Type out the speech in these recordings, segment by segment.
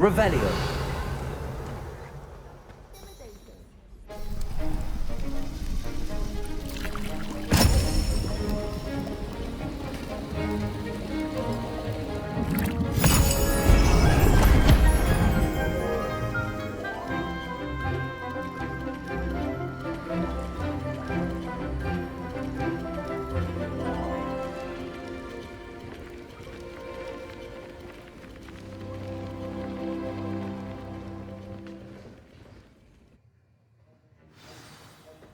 Revelio.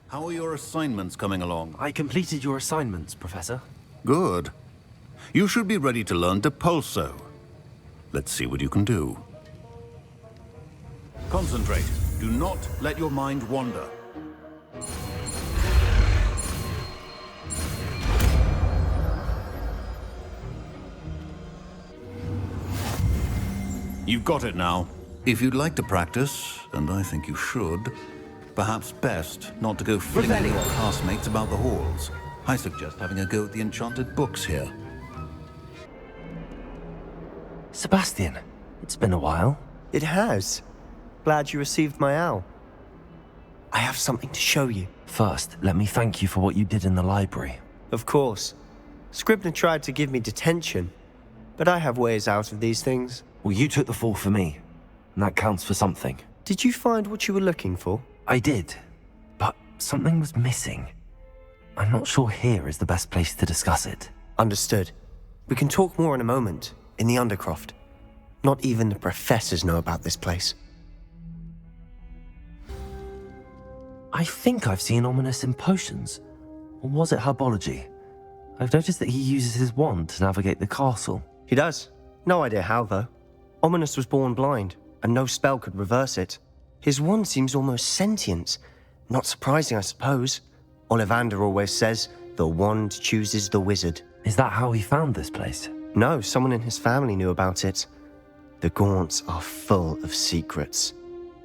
How are your assignments coming along? I completed your assignments, Professor. Good. You should be ready to learn Depulso. Let's see what you can do. Concentrate. Do not let your mind wander. You've got it now. If you'd like to practice, and I think you should, perhaps best not to go flinging your classmates about the halls. I suggest having a go at the enchanted books here. Sebastian, it's been a while. It has. Glad you received my owl. I have something to show you. First, let me thank you for what you did in the library. Of course. Scribner tried to give me detention, but I have ways out of these things. Well, you took the fall for me, and that counts for something. Did you find what you were looking for? I did, but something was missing. I'm not sure here is the best place to discuss it. Understood. We can talk more in a moment, in the Undercroft. Not even the professors know about this place. I think I've seen Ominous in potions. Or was it herbology? I've noticed that he uses his wand to navigate the castle. He does. No idea how, though. Ominous was born blind, and no spell could reverse it. His wand seems almost sentient. Not surprising, I suppose. Ollivander always says, the wand chooses the wizard. Is that how he found this place? No, someone in his family knew about it. The Gaunts are full of secrets.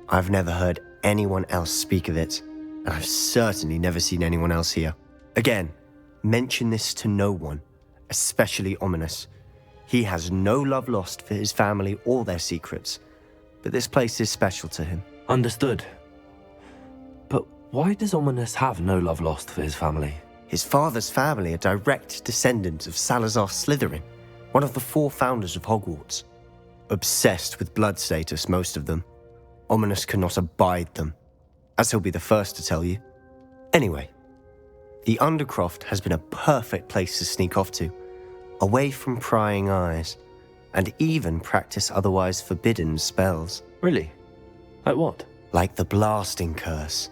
I've never heard anyone else speak of it, and I've certainly never seen anyone else here. Again, mention this to no one, especially Ominous. He has no love lost for his family or their secrets, but this place is special to him. Understood. But why does Ominous have no love lost for his family? His father's family are direct descendants of Salazar Slytherin, one of the 4 founders of Hogwarts. Obsessed with blood status, most of them. Ominous cannot abide them, as he'll be the first to tell you. Anyway, the Undercroft has been a perfect place to sneak off to, away from prying eyes, and even practice otherwise forbidden spells. Really? Like what? Like the blasting curse.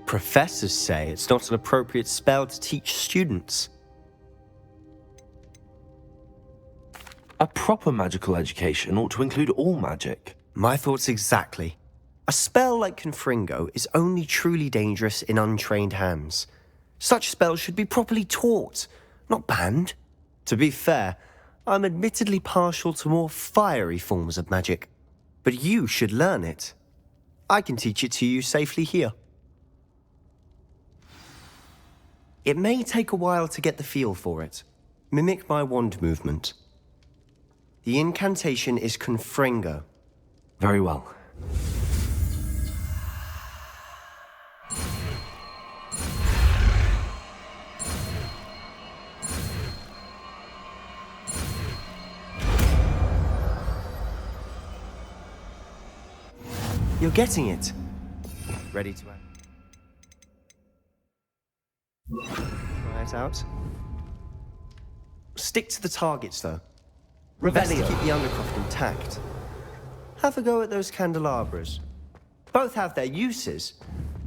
Professors say it's not an appropriate spell to teach students. A proper magical education ought to include all magic. My thoughts exactly. A spell like Confringo is only truly dangerous in untrained hands. Such spells should be properly taught, not banned. To be fair, I'm admittedly partial to more fiery forms of magic, but you should learn it. I can teach it to you safely here. It may take a while to get the feel for it. Mimic my wand movement. The incantation is Confringo. Very well. You're getting it. Ready to act? Try it out. Stick to the targets, though. Best to Revelio. keep the Undercroft intact. Have a go at those candelabras. Both have their uses,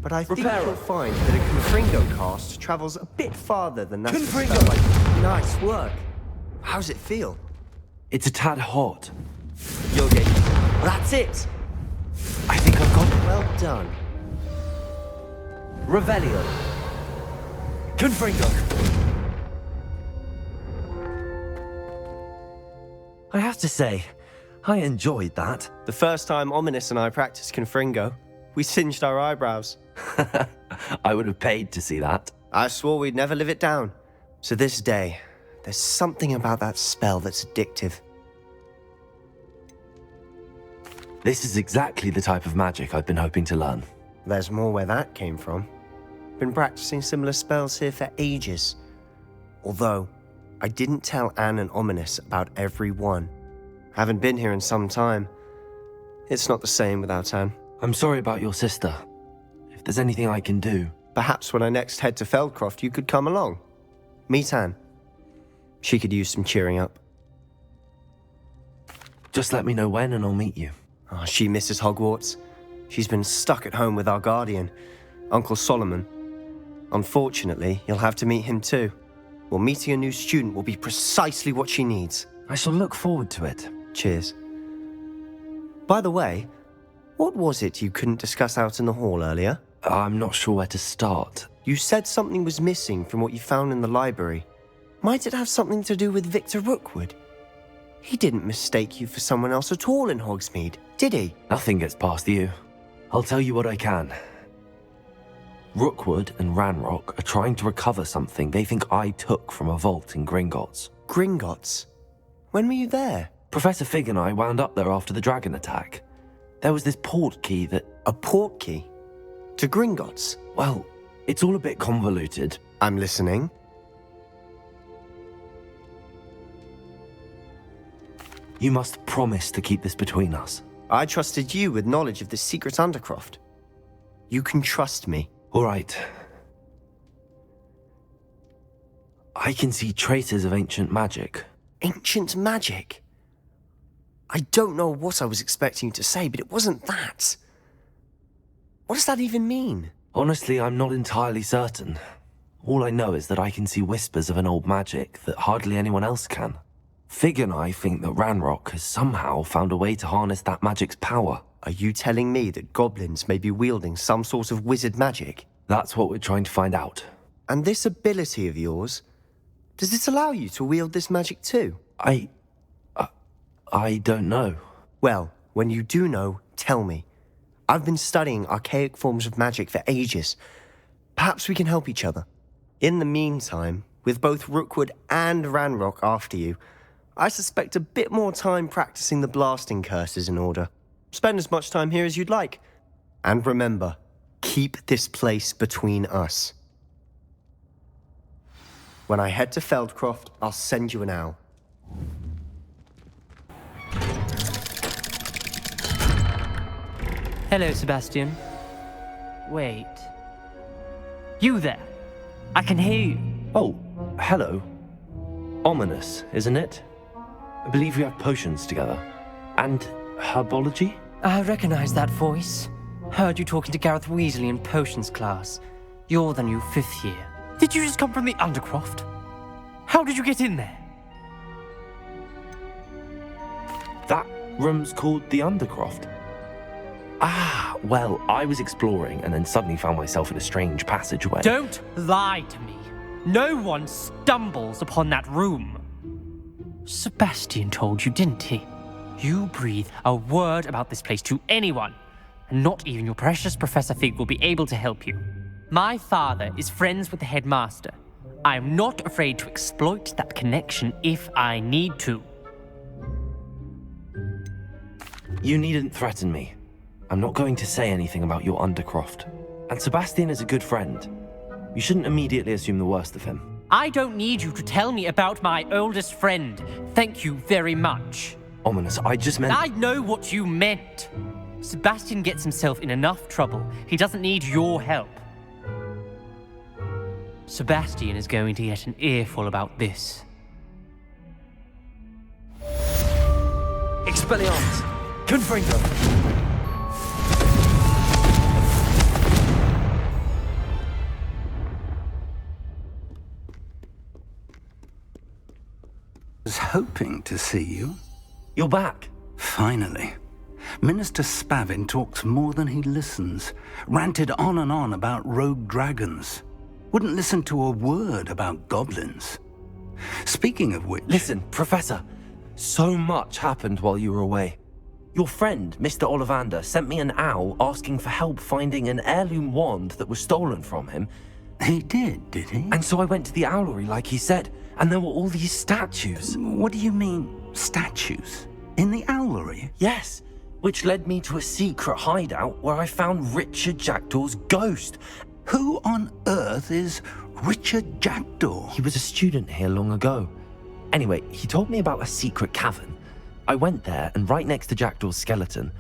but I think Reparo. you'll find that a Confringo cast travels a bit farther than that. Confringo. Spell like, nice work. How's it feel? It's a tad hot. You'll get used to it. That's it. I think I've got it. Well done. Revelio. Confringo. I have to say, I enjoyed that. The first time Ominous and I practiced Confringo, we singed our eyebrows. I would have paid to see that. I swore we'd never live it down. To this day, there's something about that spell that's addictive. This is exactly the type of magic I've been hoping to learn. There's more where that came from. Been practicing similar spells here for ages. Although, I didn't tell Anne and Ominous about every one. Haven't been here in some time. It's not the same without Anne. I'm sorry about your sister. If there's anything I can do... Perhaps when I next head to Feldcroft, you could come along. Meet Anne. She could use some cheering up. Just let me know when and I'll meet you. Oh, she misses Hogwarts. She's been stuck at home with our guardian, Uncle Solomon. Unfortunately, you'll have to meet him too. Well, meeting a new student will be precisely what she needs. I shall look forward to it. Cheers. By the way, what was it you couldn't discuss out in the hall earlier? I'm not sure where to start. You said something was missing from what you found in the library. Might it have something to do with Victor Rookwood? He didn't mistake you for someone else at all in Hogsmeade, did he? Nothing gets past you. I'll tell you what I can. Rookwood and Ranrock are trying to recover something they think I took from a vault in Gringotts. Gringotts? When were you there? Professor Fig and I wound up there after the dragon attack. There was this port key that... A port key? To Gringotts? Well, it's all a bit convoluted. I'm listening. You must promise to keep this between us. I trusted you with knowledge of the secret Undercroft. You can trust me. All right. I can see traces of ancient magic. Ancient magic? I don't know what I was expecting you to say, but it wasn't that. What does that even mean? Honestly, I'm not entirely certain. All I know is that I can see whispers of an old magic that hardly anyone else can. Fig and I think that Ranrock has somehow found a way to harness that magic's power. Are you telling me that goblins may be wielding some sort of wizard magic? That's what we're trying to find out. And this ability of yours, does it allow you to wield this magic too? I don't know. Well, when you do know, tell me. I've been studying archaic forms of magic for ages. Perhaps we can help each other. In the meantime, with both Rookwood and Ranrock after you, I suspect a bit more time practicing the blasting curse is in order. Spend as much time here as you'd like. And remember, keep this place between us. When I head to Feldcroft, I'll send you an owl. Hello, Sebastian. Wait. You there? I can hear you. Oh, hello. Ominous, isn't it? I believe we have potions together. And herbology? I recognize that voice. Heard you talking to Gareth Weasley in potions class. You're the new 5th year. Did you just come from the Undercroft? How did you get in there? That room's called the Undercroft. Ah, well, I was exploring and then suddenly found myself in a strange passageway. Don't lie to me. No one stumbles upon that room. Sebastian told you, didn't he? You breathe a word about this place to anyone, and not even your precious Professor Fig will be able to help you. My father is friends with the headmaster. I am not afraid to exploit that connection if I need to. You needn't threaten me. I'm not going to say anything about your Undercroft. And Sebastian is a good friend. You shouldn't immediately assume the worst of him. I don't need you to tell me about my oldest friend. Thank you very much. Ominous, I just meant... I know what you meant. Sebastian gets himself in enough trouble. He doesn't need your help. Sebastian is going to get an earful about this. Expelliarmus! Confringo! Was hoping to see you. You're back. Finally. Minister Spavin talks more than he listens. Ranted on and on about rogue dragons. Wouldn't listen to a word about goblins. Speaking of which... Listen, Professor. So much happened while you were away. Your friend, Mr. Ollivander, sent me an owl asking for help finding an heirloom wand that was stolen from him. He did he? And so I went to the owlery like he said, and there were all these statues. What do you mean, statues? In the owlery? Yes, which led me to a secret hideout where I found Richard Jackdaw's ghost. Who on earth is Richard Jackdaw? He was a student here long ago. Anyway, he told me about a secret cavern. I went there, and right next to Jackdaw's skeleton,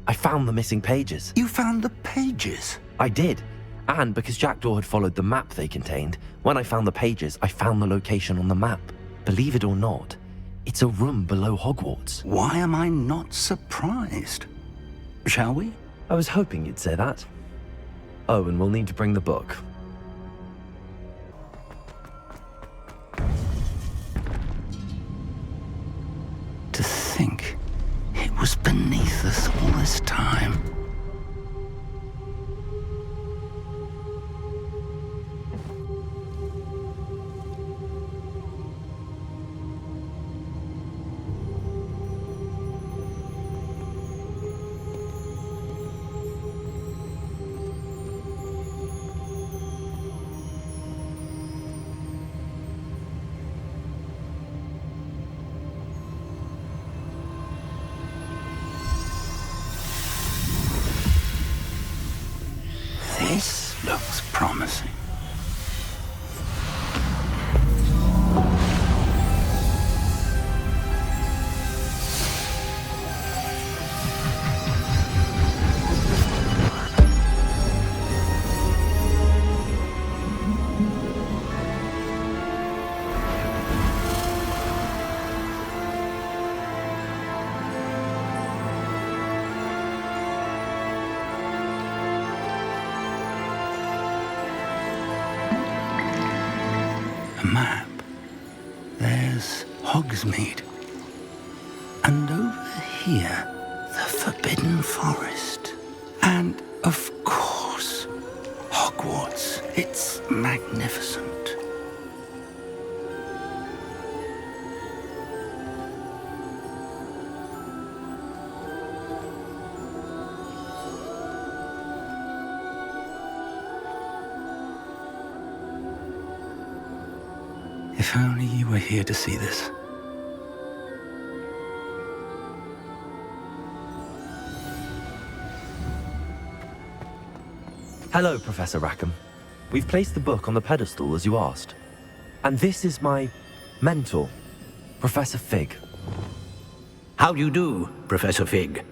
I found the missing pages. You found the pages? I did. And because Jackdaw had followed the map they contained, when I found the pages, I found the location on the map. Believe it or not, it's a room below Hogwarts. Why am I not surprised? Shall we? I was hoping you'd say that. Oh, and we'll need to bring the book. To think it was beneath us all this time. This looks promising. A map. There's Hogsmeade. And over here, the Forbidden Forest. And, of course, Hogwarts. It's magnificent. If only you were here to see this. Hello, Professor Rackham. We've placed the book on the pedestal as you asked. And this is my mentor, Professor Fig. How do you do, Professor Fig?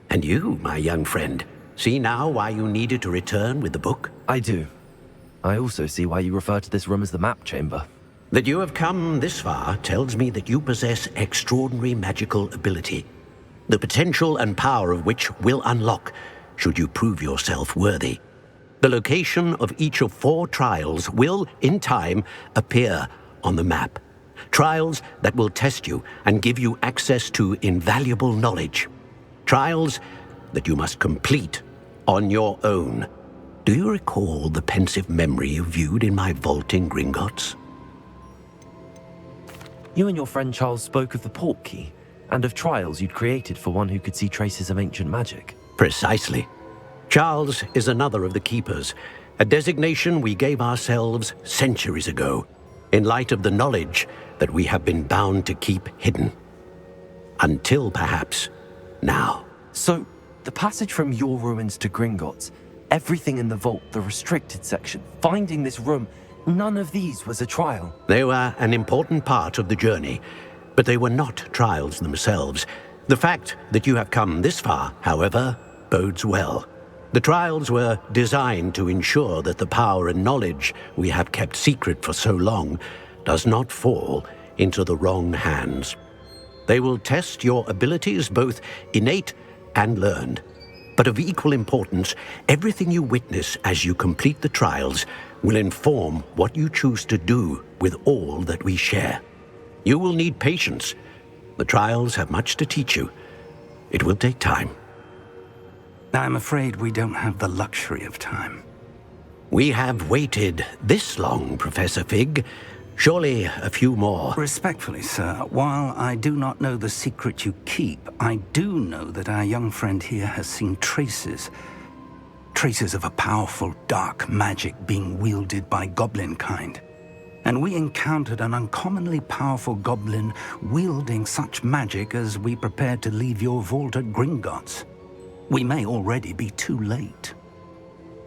And you, my young friend, see now why you needed to return with the book? I do. I also see why you refer to this room as the map chamber. That you have come this far tells me that you possess extraordinary magical ability, the potential and power of which will unlock should you prove yourself worthy. The location of each of 4 trials will, in time, appear on the map. Trials that will test you and give you access to invaluable knowledge. Trials that you must complete on your own. Do you recall the pensive memory you viewed in my vault in Gringotts? You and your friend Charles spoke of the port key, and of trials you'd created for one who could see traces of ancient magic. Precisely. Charles is another of the Keepers, a designation we gave ourselves centuries ago, in light of the knowledge that we have been bound to keep hidden. Until perhaps now. So, the passage from your ruins to Gringotts, everything in the vault, the restricted section, finding this room, none of these was a trial. They were an important part of the journey, but they were not trials themselves. The fact that you have come this far, however, bodes well. The trials were designed to ensure that the power and knowledge we have kept secret for so long does not fall into the wrong hands. They will test your abilities, both innate and learned. But of equal importance, everything you witness as you complete the trials will inform what you choose to do with all that we share. You will need patience. The trials have much to teach you. It will take time. I'm afraid we don't have the luxury of time. We have waited this long, Professor Fig. Surely a few more. Respectfully, sir, while I do not know the secret you keep, I do know that our young friend here has seen traces of a powerful dark magic being wielded by goblin kind. and we encountered an uncommonly powerful goblin wielding such magic as we prepared to leave your vault at Gringotts. We may already be too late.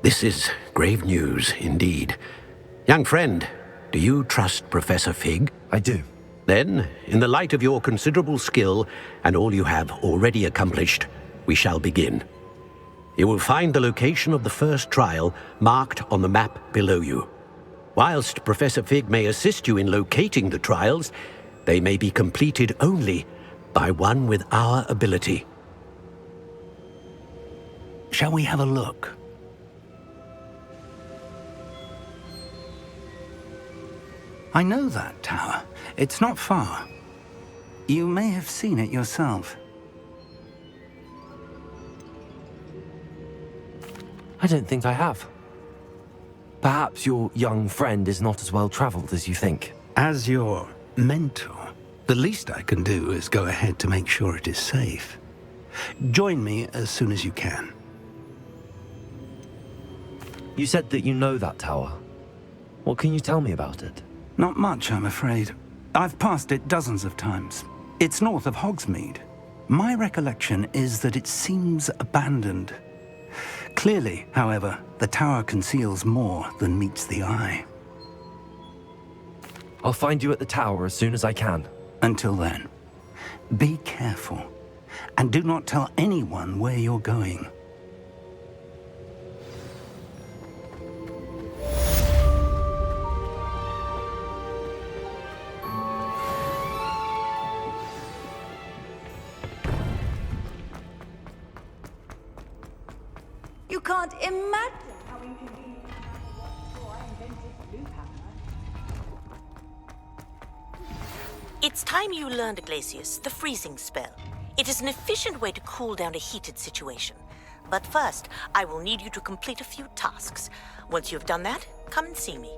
This is grave news indeed. Young friend, do you trust Professor Fig? I do. Then, in the light of your considerable skill and all you have already accomplished, we shall begin. You will find the location of the first trial marked on the map below you. Whilst Professor Fig may assist you in locating the trials, they may be completed only by one with our ability. Shall we have a look? I know that tower. It's not far. You may have seen it yourself. I don't think I have. Perhaps your young friend is not as well traveled as you think. As your mentor, the least I can do is go ahead to make sure it is safe. Join me as soon as you can. You said that you know that tower. What can you tell me about it? Not much, I'm afraid. I've passed it dozens of times. It's north of Hogsmeade. My recollection is that it seems abandoned. Clearly, however, the tower conceals more than meets the eye. I'll find you at the tower as soon as I can. Until then, be careful, and do not tell anyone where you're going. You can't imagine how inconvenient the hammer was before I invented blue hammer. It's time you learned, Glacius, the freezing spell. It is an efficient way to cool down a heated situation. But first, I will need you to complete a few tasks. Once you've done that, come and see me.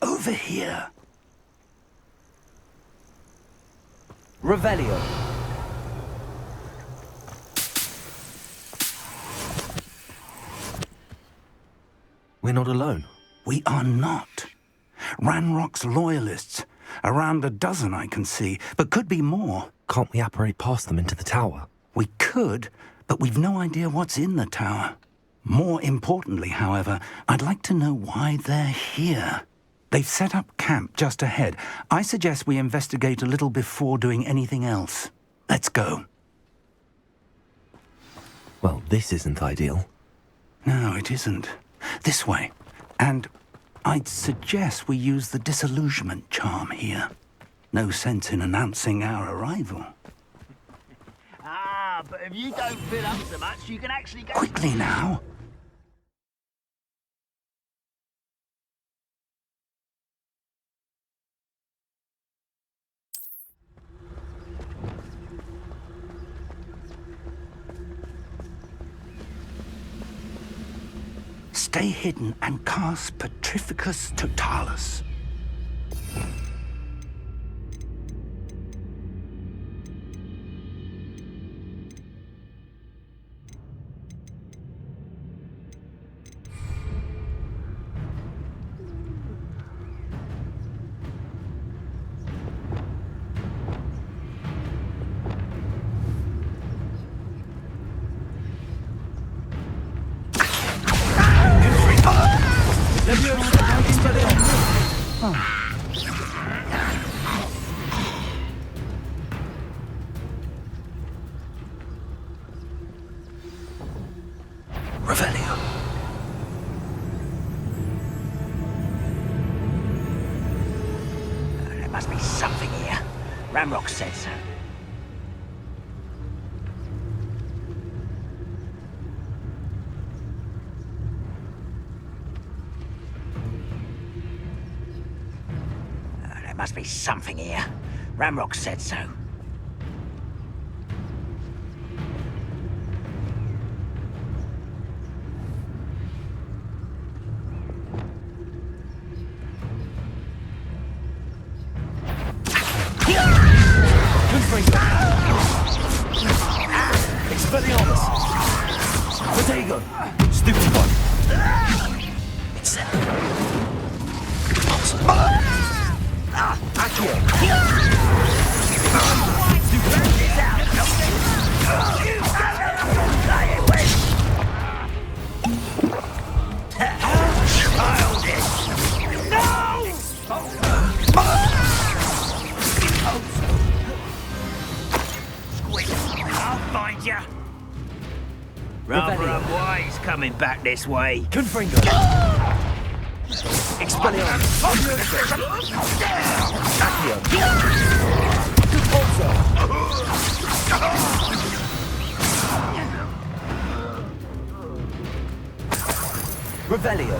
Over here. Revelio. We're not alone. We are not. Ranrock's loyalists. Around a dozen I can see, but could be more. Can't we apparate past them into the tower? We could, but we've no idea what's in the tower. More importantly, however, I'd like to know why they're here. They've set up camp just ahead. I suggest we investigate a little before doing anything else. Let's go. Well, this isn't ideal. No, it isn't. This way. And I'd suggest we use the disillusionment charm here. No sense in announcing our arrival. Ah, but if you don't fill up so much, you can actually go... Quickly now. Stay hidden and cast Petrificus Totalis. Revelio. There must be something here. Ramrock said so. There must be something here. Ramrock said so. Expelliarmus! Protego! Stupid one! It's set. Accio! I'll find ya. Rather wise coming back this way. Confringo! Expelliarmus! Accio! Revelio!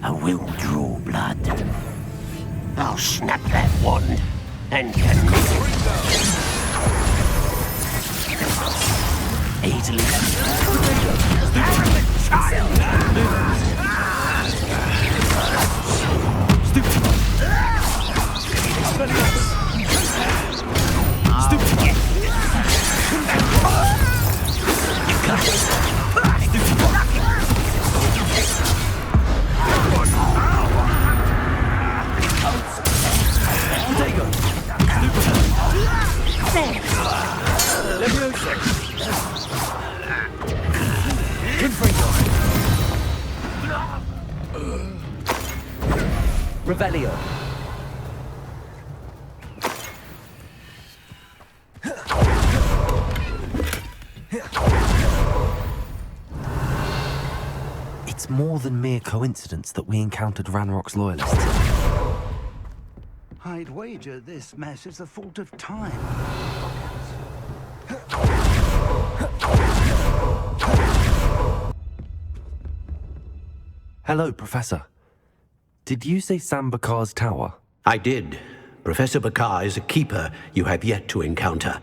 I will draw blood. I'll snap that wand and can make it easily. Revelio. It's more than mere coincidence that we encountered Ranrock's loyalists. I'd wager this mess is the fault of time. Hello, Professor. Did you say Sam Bakar's tower? I did. Professor Bakar is a keeper you have yet to encounter.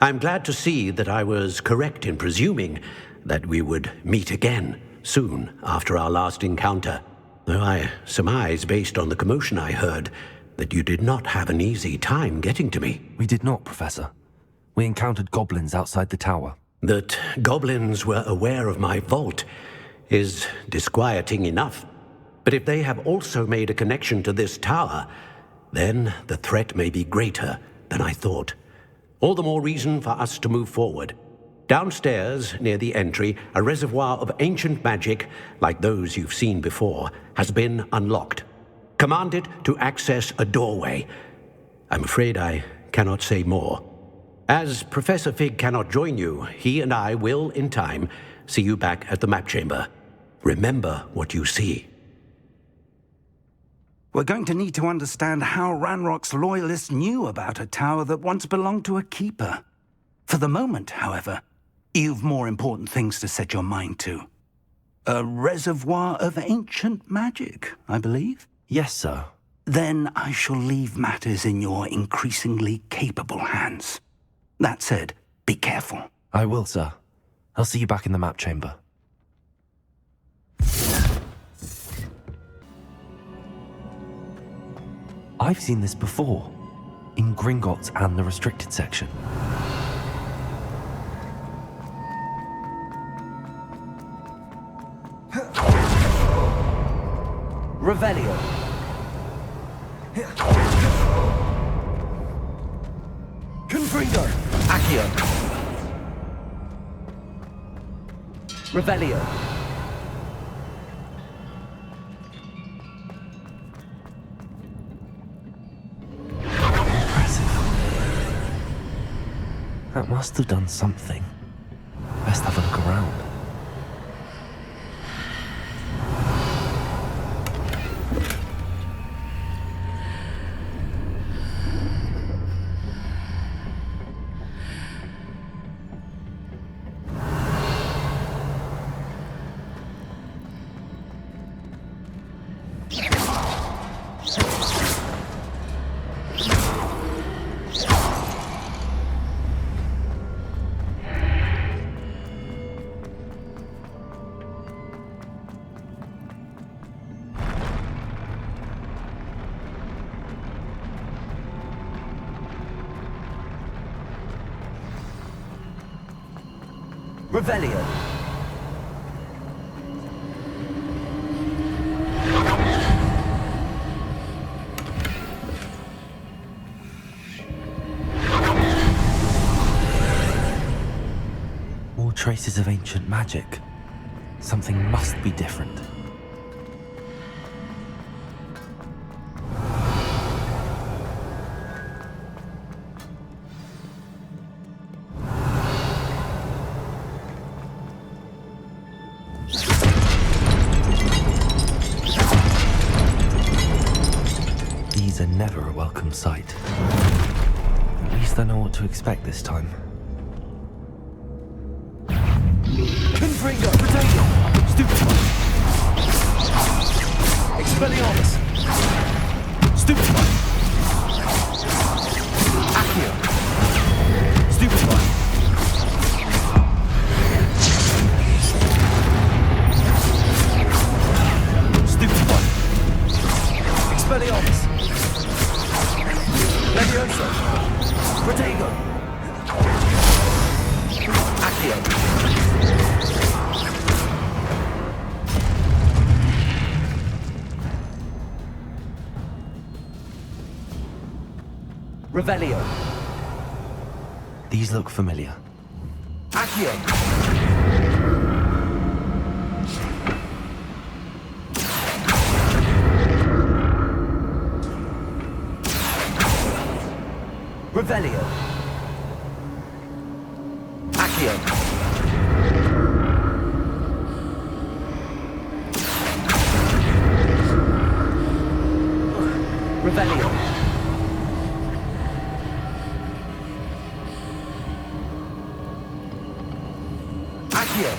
I'm glad to see that I was correct in presuming that we would meet again soon after our last encounter, though I surmise, based on the commotion I heard, that you did not have an easy time getting to me. We did not, Professor. We encountered goblins outside the tower. That goblins were aware of my vault is disquieting enough. But if they have also made a connection to this tower, then the threat may be greater than I thought. All the more reason for us to move forward. Downstairs, near the entry, a reservoir of ancient magic, like those you've seen before, has been unlocked. Command it to access a doorway. I'm afraid I cannot say more. As Professor Fig cannot join you, he and I will, in time, see you back at the map chamber. Remember what you see. We're going to need to understand how Ranrock's loyalists knew about a tower that once belonged to a keeper. For the moment, however, you've more important things to set your mind to. A reservoir of ancient magic, I believe? Yes, sir. Then I shall leave matters in your increasingly capable hands. That said, be careful. I will, sir. I'll see you back in the map chamber. I've seen this before, in Gringotts and the restricted section. Revelio. Confringo. Accio. Revelio. That must have done something. Best have a look around. Revelio. More traces of ancient magic. Something must be different. These are never a welcome sight. At least I know what to expect this time. Confringo, potato, stupefy. Expelliarmus, stupefy. Accio, stupefy. Stupefy. Expelliarmus. Levioso. Protego. Accio. Revelio. These look familiar. Accio. Revelio. Accio. Revelio. Accio.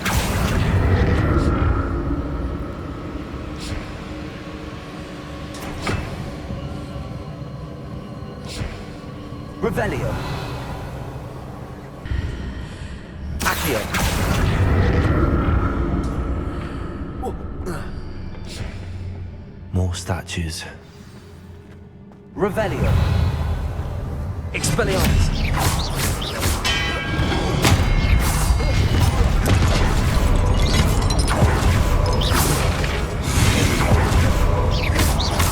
Revelio. Accio. More statues. Revelio. Expelliarmus.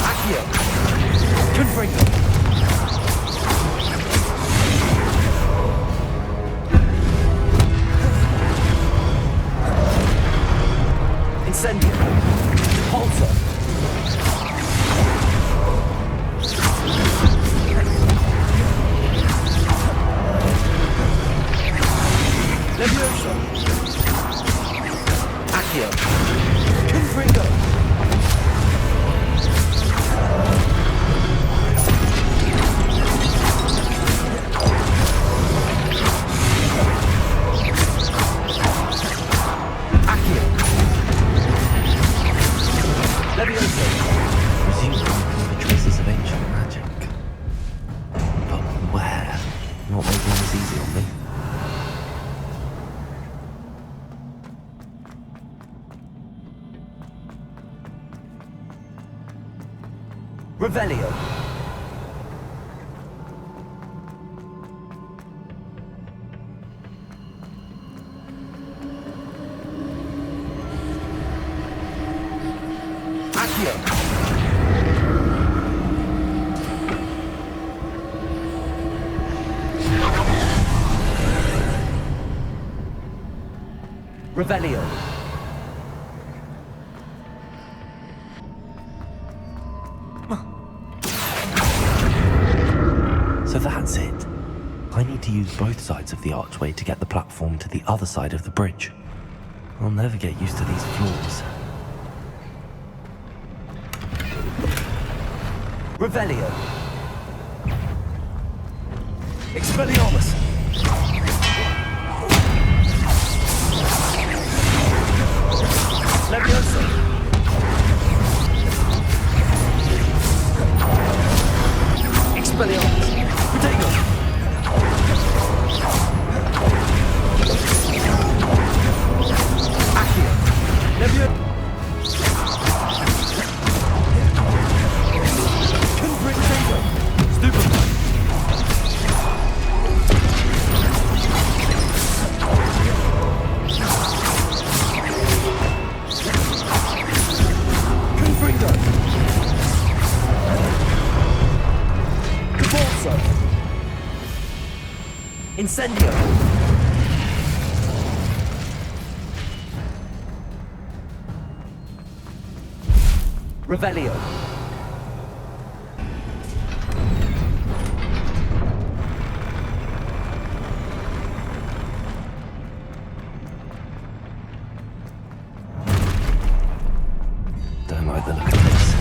Accio. Confringo. Incendio. Repulsor. Levioso. Accio. Confringo. Accio. Levioso. Presumably the traces of ancient magic. But where? Not making this easy on me. Revelio. Accio. Revelio. So that's it. I need to use both sides of the archway to get the platform to the other side of the bridge. I'll never get used to these floors. Revelio. Expelliarmus. Levioso. Expelliarmus. Protego. Accio. Levioso. Confringo. Stupefy. Incendio! Revelio! Don't like the look of this.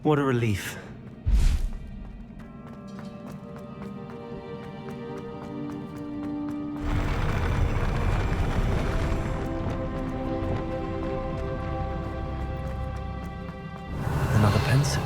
What a relief. Another pensive.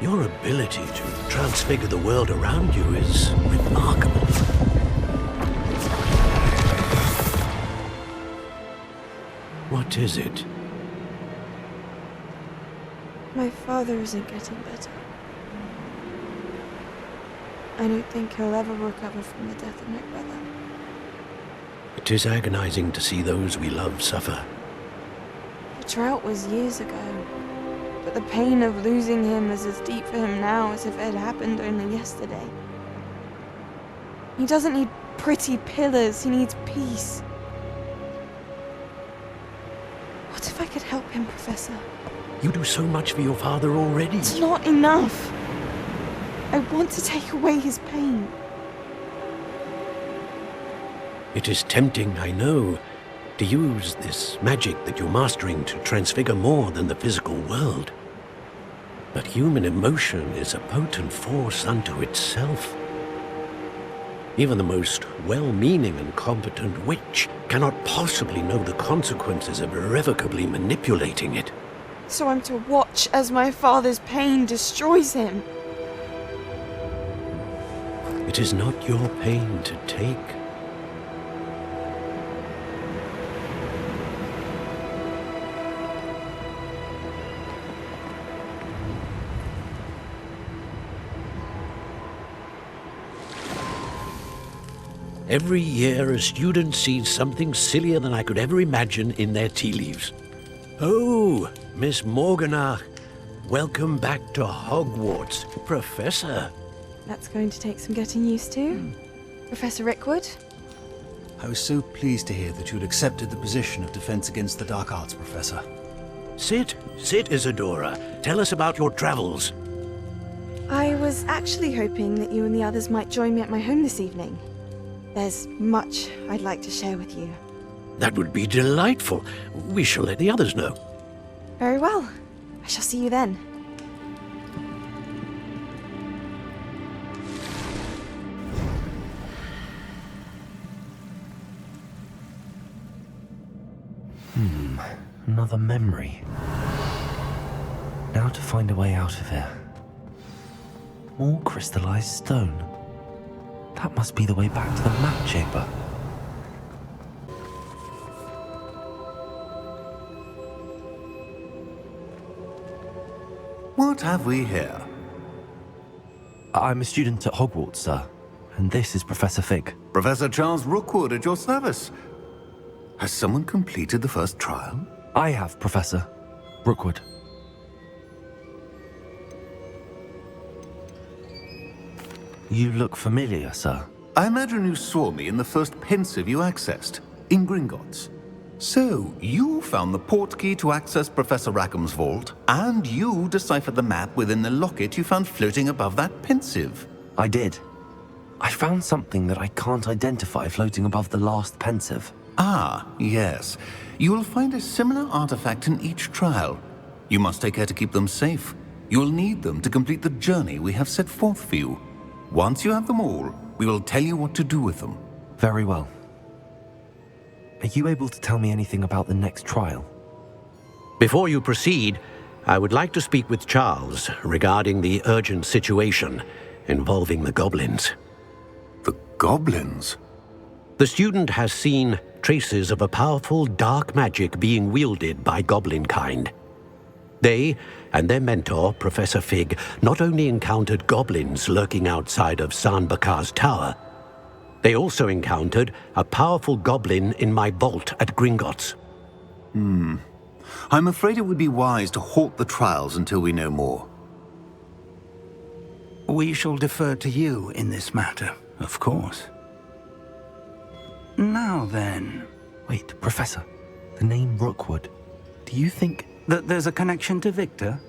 Your ability to transfigure the world around you is remarkable. What is it? My father isn't getting better. I don't think he'll ever recover from the death of my brother. It is agonizing to see those we love suffer. The drought was years ago, but the pain of losing him is as deep for him now as if it had happened only yesterday. He doesn't need pretty pillars, he needs peace. What if I could help him, Professor? You do so much for your father already. It's not enough. I want to take away his pain. It is tempting, I know, to use this magic that you're mastering to transfigure more than the physical world. But human emotion is a potent force unto itself. Even the most well-meaning and competent witch cannot possibly know the consequences of irrevocably manipulating it. So I'm to watch as my father's pain destroys him. It is not your pain to take. Every year, a student sees something sillier than I could ever imagine in their tea leaves. Oh, Miss Morganach, welcome back to Hogwarts, Professor. That's going to take some getting used to. Professor Rickwood? I was so pleased to hear that you'd accepted the position of Defense Against the Dark Arts, Professor. Sit, Isadora. Tell us about your travels. I was actually hoping that you and the others might join me at my home this evening. There's much I'd like to share with you. That would be delightful. We shall let the others know. Very well. I shall see you then. Another memory. Now to find a way out of here. More crystallized stone. That must be the way back to the map chamber. What have we here? I'm a student at Hogwarts, sir. And this is Professor Fig. Professor Charles Rookwood at your service. Has someone completed the first trial? I have, Professor Rookwood. You look familiar, sir. I imagine you saw me in the first pensive you accessed, in Gringotts. So, you found the portkey to access Professor Rackham's vault, and you deciphered the map within the locket you found floating above that pensive. I did. I found something that I can't identify floating above the last pensive. Ah, yes. You will find a similar artifact in each trial. You must take care to keep them safe. You will need them to complete the journey we have set forth for you. Once you have them all, we will tell you what to do with them. Very well. Are you able to tell me anything about the next trial? Before you proceed, I would like to speak with Charles regarding the urgent situation involving the goblins. The goblins? The student has seen traces of a powerful dark magic being wielded by goblin kind. They and their mentor, Professor Fig, not only encountered goblins lurking outside of San Bakar's tower, they also encountered a powerful goblin in my vault at Gringotts. I'm afraid it would be wise to halt the trials until we know more. We shall defer to you in this matter, of course. Now then... Wait, Professor. The name Rookwood. Do you think... that there's a connection to Victor?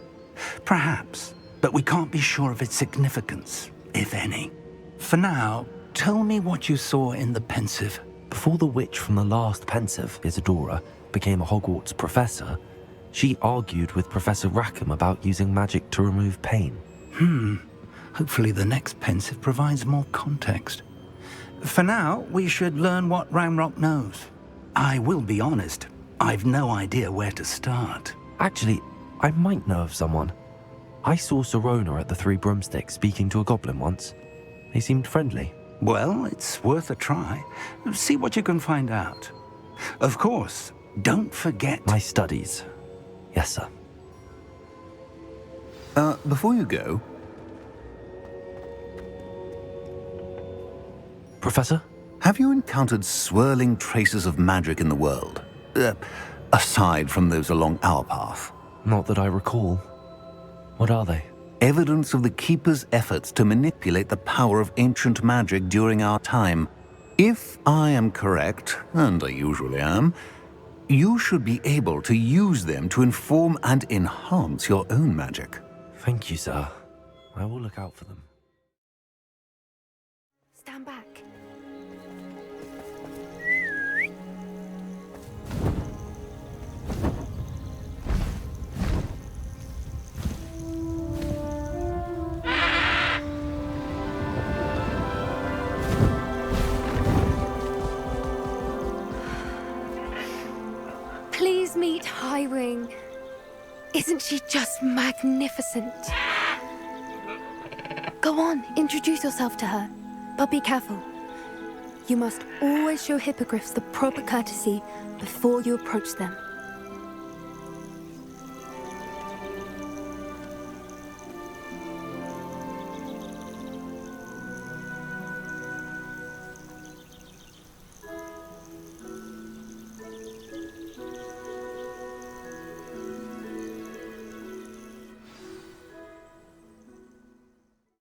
Perhaps, but we can't be sure of its significance, if any. For now, tell me what you saw in the pensive. Before the witch from the last pensive, Isadora, became a Hogwarts professor, she argued with Professor Rackham about using magic to remove pain. Hopefully the next pensive provides more context. For now, we should learn what Ranrock knows. I will be honest, I've no idea where to start. Actually, I might know of someone. I saw Serona at the Three Broomsticks speaking to a goblin once. They seemed friendly. Well, it's worth a try. See what you can find out. Of course, don't forget... My studies. Yes, sir. Before you go... Professor? Have you encountered swirling traces of magic in the world? Aside from those along our path? Not that I recall. What are they? Evidence of the Keeper's efforts to manipulate the power of ancient magic during our time. If I am correct, and I usually am, you should be able to use them to inform and enhance your own magic. Thank you, sir. I will look out for them. Stand back. Please meet Highwing. Isn't she just magnificent? Go on, introduce yourself to her. But be careful. You must always show hippogriffs the proper courtesy before you approach them.